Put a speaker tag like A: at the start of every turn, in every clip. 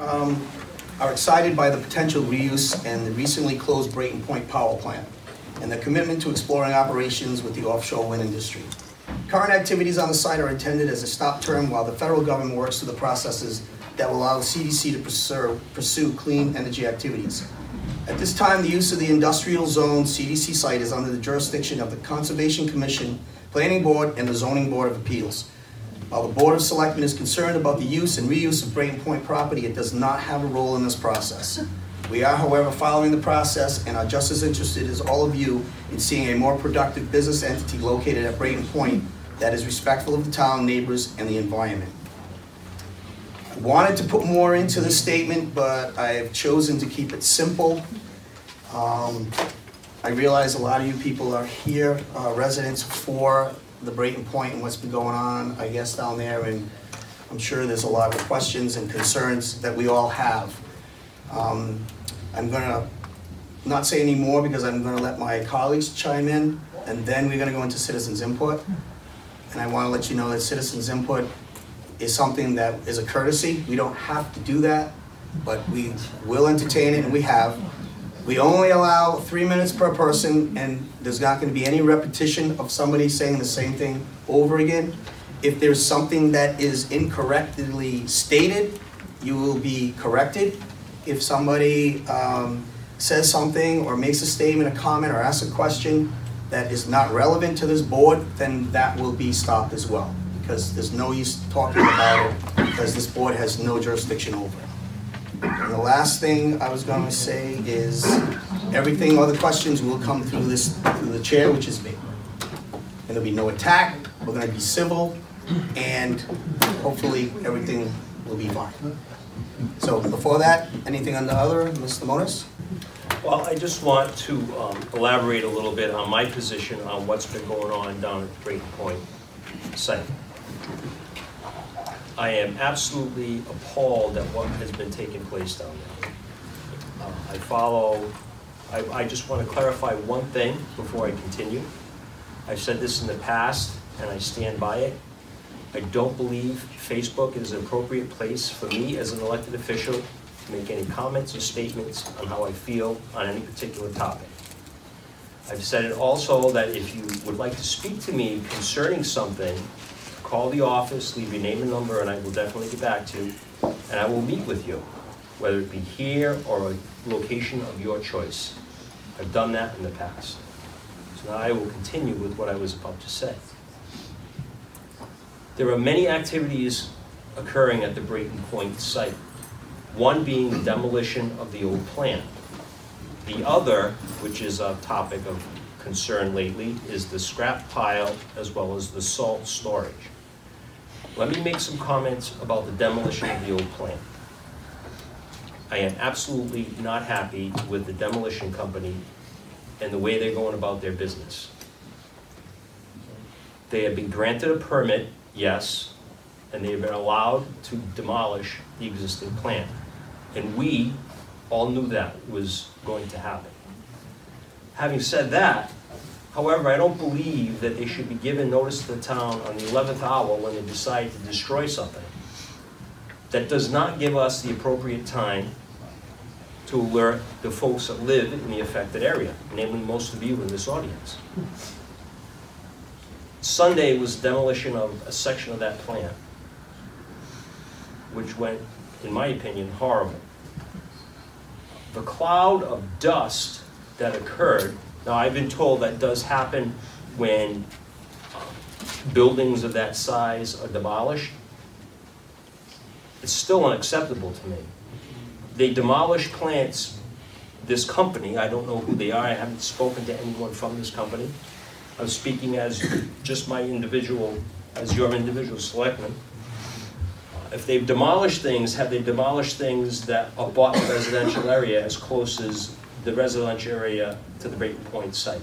A: are excited by the potential reuse and the recently closed Brayton Point power plant and the commitment to exploring operations with the offshore wind industry. Current activities on the site are intended as a stop term while the federal government works through the processes that will allow the CDC to pursue clean energy activities. At this time, the use of the industrial zone CDC site is under the jurisdiction of the Conservation Commission, Planning Board, and the Zoning Board of Appeals. While the Board of Selectmen is concerned about the use and reuse of Brayton Point property, it does not have a role in this process. We are, however, following the process and are just as interested as all of you in seeing a more productive business entity located at Brayton Point that is respectful of the town, neighbors, and the environment. I wanted to put more into this statement, but I have chosen to keep it simple. I realize a lot of you people are here, residents for the Brayton Point and what's been going on, I guess, down there, and I'm sure there's a lot of questions and concerns that we all have. I'm gonna not say any more because I'm gonna let my colleagues chime in, and then we're gonna go into citizens input. And I wanna let you know that citizens input is something that is a courtesy. We don't have to do that, but we will entertain it, and we have. We only allow 3 minutes per person, and there's not gonna be any repetition of somebody saying the same thing over again. If there's something that is incorrectly stated, you will be corrected. If somebody says something or makes a statement, a comment, or asks a question that is not relevant to this board, then that will be stopped as well, because there's no use talking about it, because this board has no jurisdiction over it. And the last thing I was going to say is everything, all the questions will come through the chair, which is me. And there'll be no attack. We're going to be civil, and hopefully everything will be fine. So before that, anything on the other, Mr. Moniz?
B: Well, I just want to elaborate a little bit on my position on what's been going on down at Brayton Point site. I am absolutely appalled at what has been taking place down there. I just want to clarify one thing before I continue. I've said this in the past, and I stand by it. I don't believe Facebook is an appropriate place for me as an elected official to make any comments or statements on how I feel on any particular topic. I've said it also that if you would like to speak to me concerning something, call the office, leave your name and number, and I will definitely get back to you, and I will meet with you, whether it be here or a location of your choice. I've done that in the past. So now I will continue with what I was about to say. There are many activities occurring at the Brayton Point site. One being the demolition of the old plant. The other, which is a topic of concern lately, is the scrap pile as well as the salt storage. Let me make some comments about the demolition of the old plant. I am absolutely not happy with the demolition company and the way they're going about their business. They have been granted a permit, yes, and they have been allowed to demolish the existing plant. And we all knew that was going to happen. Having said that, however, I don't believe that they should be given notice to the town on the 11th hour when they decide to destroy something. That does not give us the appropriate time to alert the folks that live in the affected area, namely most of you in this audience. Sunday was demolition of a section of that plant, which went, in my opinion, horrible. The cloud of dust that occurred, now I've been told that does happen when buildings of that size are demolished. It's still unacceptable to me. They demolish plants, this company, I don't know who they are, I haven't spoken to anyone from this company. I'm speaking as just my individual, as your individual selectman. If they've demolished things, have they demolished things that abut the residential area as close as the residential area to the Brayton Point site?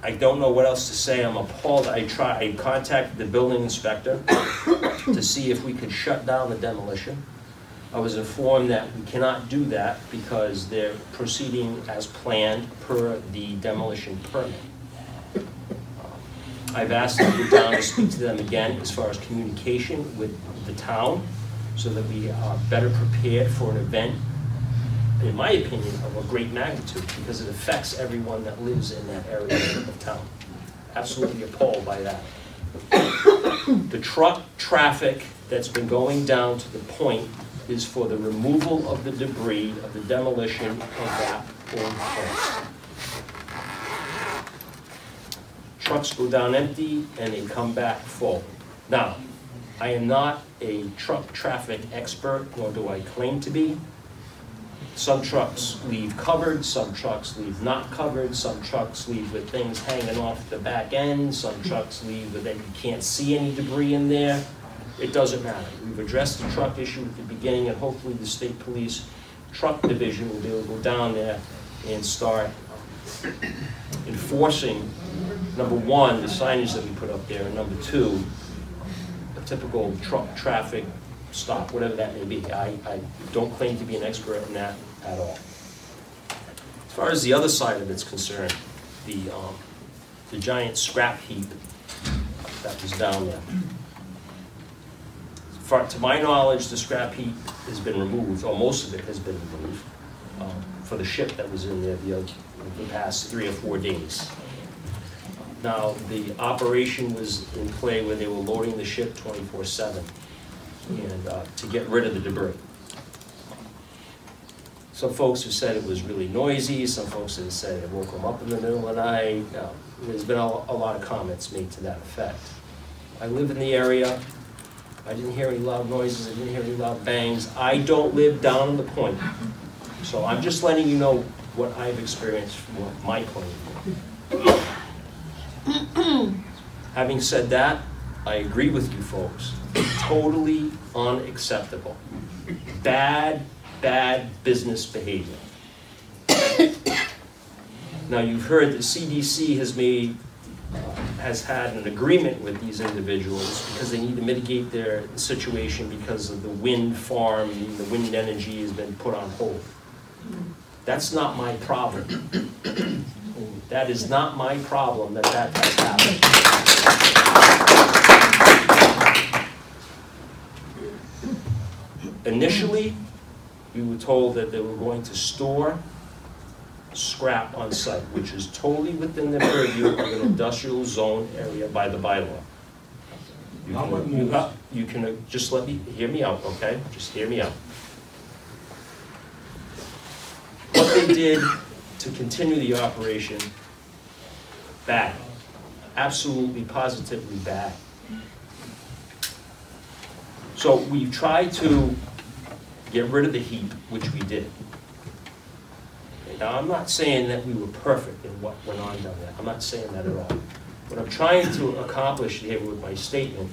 B: I don't know what else to say. I'm appalled. I contacted the building inspector to see if we could shut down the demolition. I was informed that we cannot do that because they're proceeding as planned per the demolition permit. I've asked them to go down and speak to them again as far as communication with the town, so that we are better prepared for an event, in my opinion, of a great magnitude, because it affects everyone that lives in that area of town. Absolutely appalled by that. The truck traffic that's been going down to the point is for the removal of the debris of the demolition of that old place. Trucks go down empty and they come back full. Now, I am not a truck traffic expert, nor do I claim to be. Some trucks leave covered, some trucks leave not covered, some trucks leave with things hanging off the back end, some trucks leave with that you can't see any debris in there. It doesn't matter. We've addressed the truck issue at the beginning, and hopefully the state police truck division will be able to go down there and start enforcing, number one, the signage that we put up there, and number two, a typical truck traffic stop, whatever that may be. I don't claim to be an expert in that at all. As far as the other side of it's concerned, the giant scrap heap that was down there. To my knowledge, the scrap heap has been removed, or most of it has been removed, for the ship that was in there the past 3 or 4 days. Now, the operation was in play where they were loading the ship 24/7 and to get rid of the debris. Some folks have said it was really noisy. Some folks have said it woke them up in the middle of the night. There's been a lot of comments made to that effect. I live in the area. I didn't hear any loud noises. I didn't hear any loud bangs. I don't live down in the point. So I'm just letting you know what I've experienced from my point of view. Having said that, I agree with you folks. Totally unacceptable. Bad business behavior. Now, you've heard the CDC has had an agreement with these individuals because they need to mitigate their situation because of the wind farm, the wind energy has been put on hold. That's not my problem. That is not my problem that has happened. Initially, we were told that they were going to store scrap on site, which is totally within the purview of an industrial zone area by the bylaw. You can just hear me out, okay? Just hear me out. What they did to continue the operation, bad. Absolutely, positively bad. So we tried to get rid of the heap, which we did. Now, I'm not saying that we were perfect in what went on down there. I'm not saying that at all. What I'm trying to accomplish here with my statement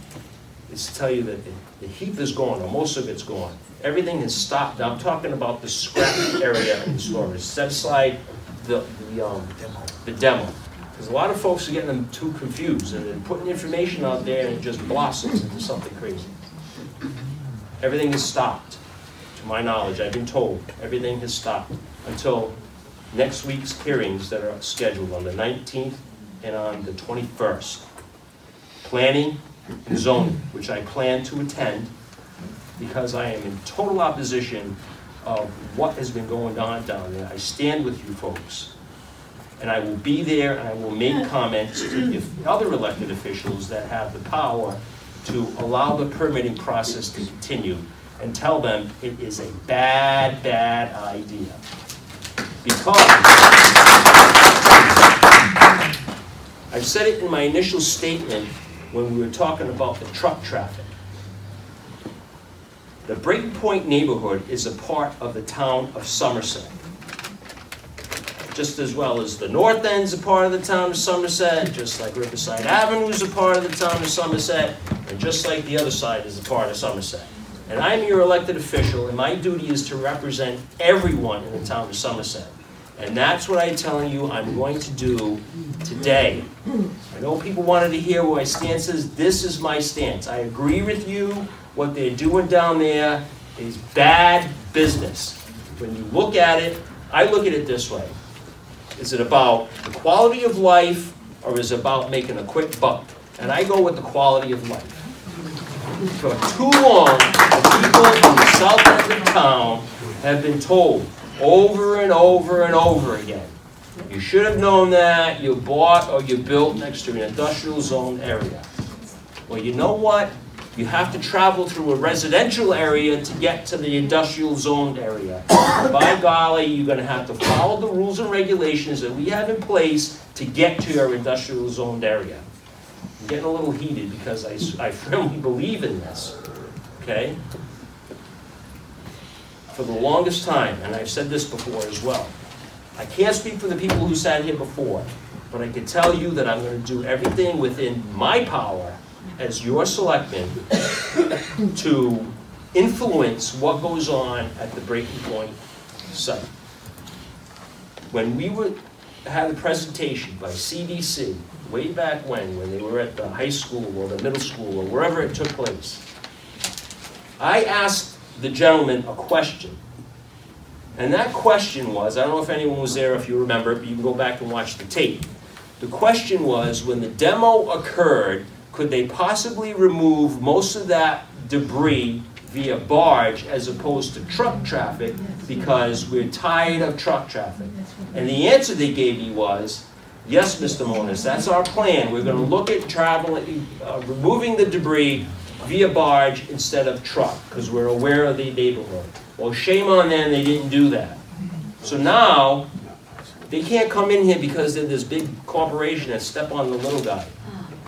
B: is to tell you that the heap is gone, or most of it's gone. Everything is stopped. Now, I'm talking about the scrap area in the storage. Set aside the demo. Because a lot of folks are getting them too confused, and they're putting information out there and it just blossoms into something crazy. Everything is stopped. To my knowledge, I've been told everything has stopped until next week's hearings that are scheduled on the 19th and on the 21st. Planning and zoning, which I plan to attend because I am in total opposition of what has been going on down there. I stand with you folks. And I will be there and I will make comments to the other elected officials that have the power to allow the permitting process to continue and tell them it is a bad idea. Because I've said it in my initial statement when we were talking about the truck traffic. The Brayton Point neighborhood is a part of the town of Somerset. Just as well as the north end's a part of the town of Somerset, just like Riverside Avenue is a part of the town of Somerset, and just like the other side is a part of Somerset. And I'm your elected official, and my duty is to represent everyone in the town of Somerset. And that's what I'm telling you I'm going to do today. I know people wanted to hear what my stance is. This is my stance. I agree with you. What they're doing down there is bad business. When you look at it, I look at it this way. Is it about the quality of life, or is it about making a quick buck? and I go with the quality of life. For too long, the people from the south end of town have been told over and over and over again, you should have known that, you bought or you built next to an industrial zone area. Well, you know what? You have to travel through a residential area to get to the industrial zoned area. By golly, you're going to have to follow the rules and regulations that we have in place to get to your industrial zoned area. I'm getting a little heated because I firmly believe in this, okay? For the longest time, and I've said this before as well, I can't speak for the people who sat here before, but I can tell you that I'm going to do everything within my power as your selectman to influence what goes on at the Brayton Point site. When we had a presentation by CDC way back when they were at the high school or the middle school or wherever it took place, I asked the gentleman a question. And that question was, I don't know if anyone was there, if you remember, but you can go back and watch the tape. The question was, when the demo occurred, could they possibly remove most of that debris via barge as opposed to truck traffic because we're tired of truck traffic? And the answer they gave me was, yes, Mr. Moniz, that's our plan. We're going to look at removing the debris via barge instead of truck because we're aware of the neighborhood. Well, shame on them, they didn't do that. So now, they can't come in here because they're this big corporation that step on the little guy.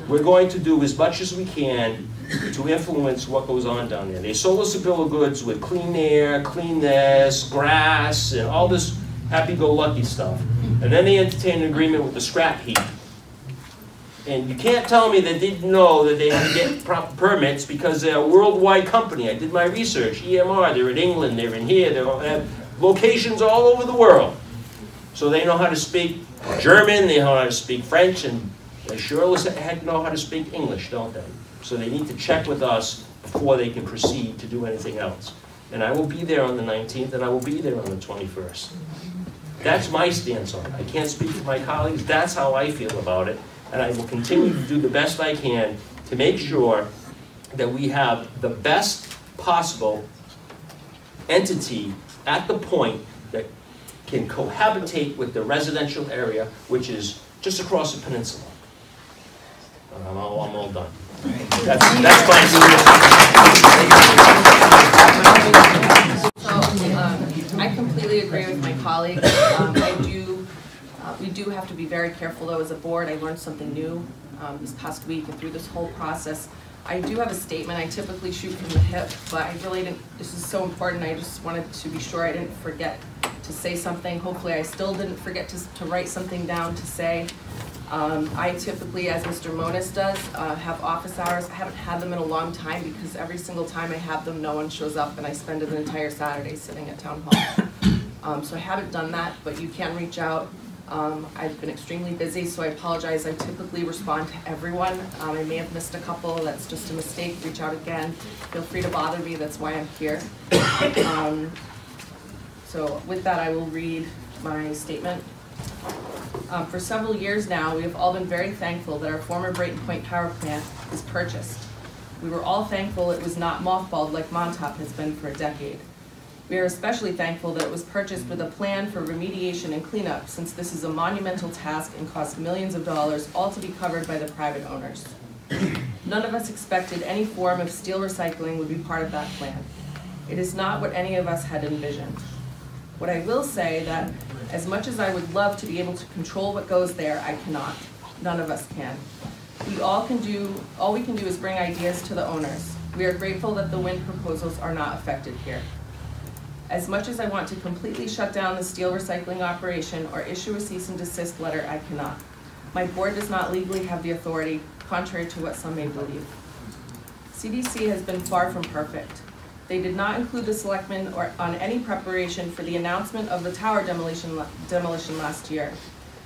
B: We're going to do as much as we can to influence what goes on down there. They sold us a bill of goods with clean air, clean this, grass, and all this happy-go-lucky stuff. And then they entertained an agreement with the scrap heap. And you can't tell me they didn't know that they had to get proper permits because they're a worldwide company. I did my research. EMR, they're in England, they're in here, they have locations all over the world. So they know how to speak German, they know how to speak French, and they sure as heck know how to speak English, don't they? So they need to check with us before they can proceed to do anything else. And I will be there on the 19th, and I will be there on the 21st. That's my stance on it. I can't speak for my colleagues. That's how I feel about it. And I will continue to do the best I can to make sure that we have the best possible entity at the point that can cohabitate with the residential area, which is just across the peninsula. I'm all done. That's my
C: So I completely agree with my colleagues. We do have to be very careful though as a board. I learned something new this past week and through this whole process. I do have a statement. I typically shoot from the hip, but I really didn't, this is so important. I just wanted to be sure I didn't forget to say something. Hopefully I still didn't forget to write something down to say. I typically, as Mr. Moniz does, have office hours. I haven't had them in a long time because every single time I have them, no one shows up and I spend an entire Saturday sitting at town hall. So I haven't done that, but you can reach out. I've been extremely busy, so I apologize. I typically respond to everyone. I may have missed a couple. That's just a mistake. Reach out again. Feel free to bother me. That's why I'm here. So with that, I will read my statement. For several years now, we have all been very thankful that our former Brayton Point power plant was purchased. We were all thankful it was not mothballed like Montauk has been for a decade. We are especially thankful that it was purchased with a plan for remediation and cleanup, since this is a monumental task and costs millions of dollars, all to be covered by the private owners. None of us expected any form of steel recycling would be part of that plan. It is not what any of us had envisioned. What I will say that as much as I would love to be able to control what goes there, I cannot. None of us can. All we can do is bring ideas to the owners. We are grateful that the wind proposals are not affected here. As much as I want to completely shut down the steel recycling operation or issue a cease and desist letter, I cannot. My board does not legally have the authority, contrary to what some may believe. CDC has been far from perfect. They did not include the selectmen on any preparation for the announcement of the tower demolition last year.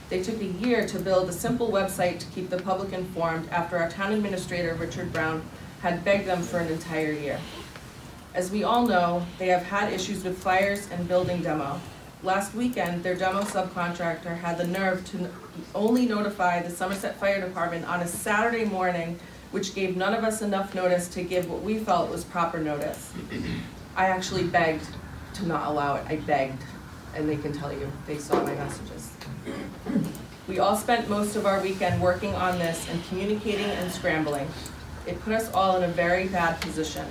C: They took a year to build a simple website to keep the public informed after our town administrator, Richard Brown, had begged them for an entire year. As we all know, they have had issues with fires and building demo. Last weekend, their demo subcontractor had the nerve to only notify the Somerset Fire Department on a Saturday morning, which gave none of us enough notice to give what we felt was proper notice. I actually begged to not allow it. I begged, and they can tell you, they saw my messages. We all spent most of our weekend working on this and communicating and scrambling. It put us all in a very bad position.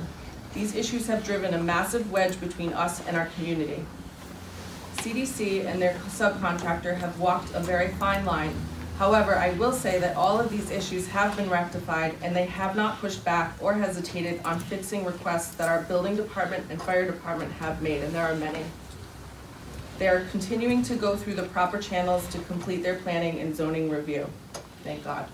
C: These issues have driven a massive wedge between us and our community. CDC and their subcontractor have walked a very fine line. However, I will say that all of these issues have been rectified and they have not pushed back or hesitated on fixing requests that our building department and fire department have made, and there are many. They are continuing to go through the proper channels to complete their planning and zoning review. Thank God.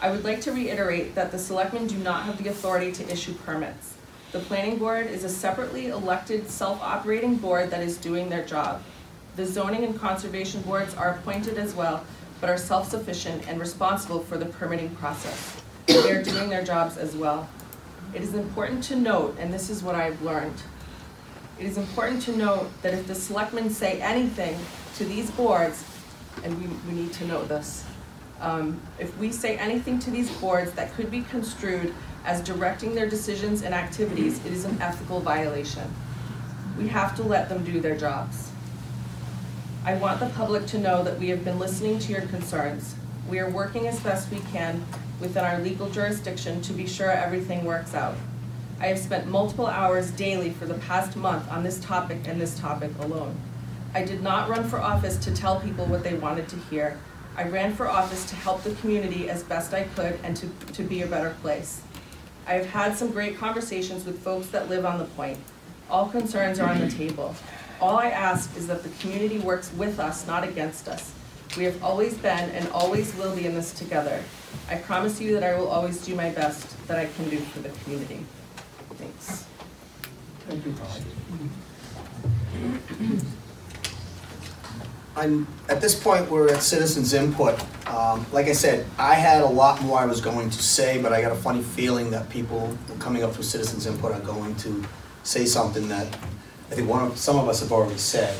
C: I would like to reiterate that the selectmen do not have the authority to issue permits. The planning board is a separately elected, self-operating board that is doing their job. The zoning and conservation boards are appointed as well, but are self-sufficient and responsible for the permitting process. They are doing their jobs as well. It is important to note, and this is what I've learned, it is important to note that if the selectmen say anything to these boards, and we need to know this, if we say anything to these boards that could be construed as directing their decisions and activities, it is an ethical violation. We have to let them do their jobs. I want the public to know that we have been listening to your concerns. We are working as best we can within our legal jurisdiction to be sure everything works out. I have spent multiple hours daily for the past month on this topic and this topic alone. I did not run for office to tell people what they wanted to hear. I ran for office to help the community as best I could and to be a better place. I have had some great conversations with folks that live on the point. All concerns are on the table. All I ask is that the community works with us, not against us. We have always been and always will be in this together. I promise you that I will always do my best that I can do for the community. Thanks.
A: Thank you, at this point, we're at citizens' input. Like I said, I had a lot more I was going to say, but I got a funny feeling that people coming up through citizens' input are going to say something that I think some of us have already said.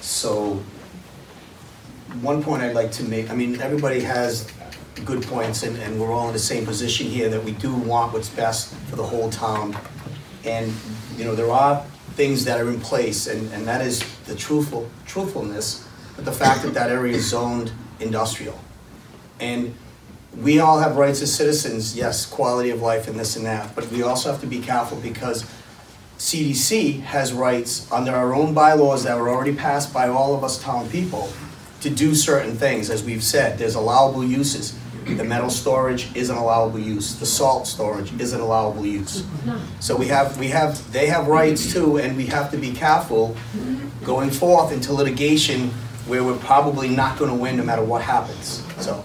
A: So one point I'd like to make, I mean, everybody has good points, and we're all in the same position here, that we do want what's best for the whole town. And you know, there are things that are in place, and that is the truthfulness, but the fact that that area is zoned industrial. And we all have rights as citizens, yes, quality of life and this and that, but we also have to be careful because CDC has rights under our own bylaws that were already passed by all of us town people to do certain things. As we've said, there's allowable uses. The metal storage is an allowable use. The salt storage is an allowable use. So they have rights too, and we have to be careful going forth into litigation where we're probably not going to win no matter what happens. So,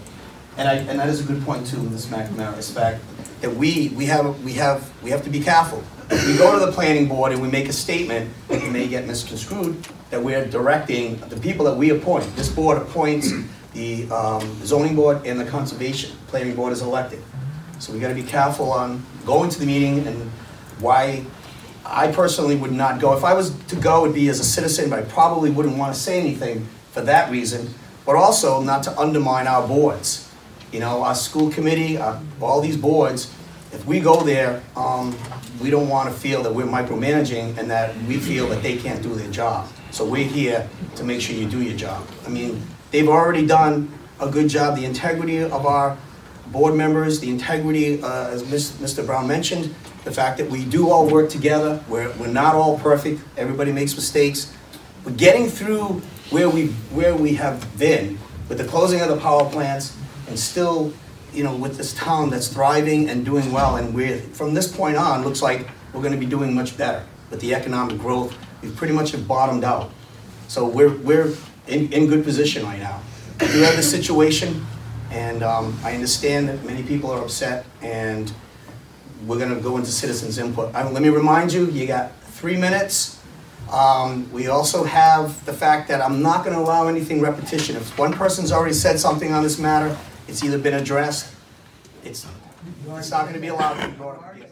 A: and that is a good point too, Ms. McNamara, is the fact that we have to be careful. If we go to the planning board and we make a statement, it may get misconstrued that we're directing the people that we appoint. This board appoints the zoning board and the conservation. Planning board is elected. So we got to be careful on going to the meeting, and why I personally would not go. If I was to go, it would be as a citizen, but I probably wouldn't want to say anything for that reason, but also not to undermine our boards. You know, our school committee, all these boards, if we go there, we don't want to feel that we're micromanaging and that we feel that they can't do their job. So we're here to make sure you do your job. I mean, they've already done a good job. The integrity of our board members, the integrity, as Mr. Brown mentioned, the fact that we do all work together. We're not all perfect. Everybody makes mistakes. But getting through where we have been with the closing of the power plants, and still, you know, with this town that's thriving and doing well, and from this point on, looks like we're going to be doing much better with the economic growth. We pretty much have bottomed out. So we're in good position right now. We do have this situation, and I understand that many people are upset, and we're going to go into citizens' input. Let me remind you, you got 3 minutes. We also have the fact that I'm not going to allow anything repetition. If one person's already said something on this matter, it's either been addressed, it's not going to be allowed to be brought up again.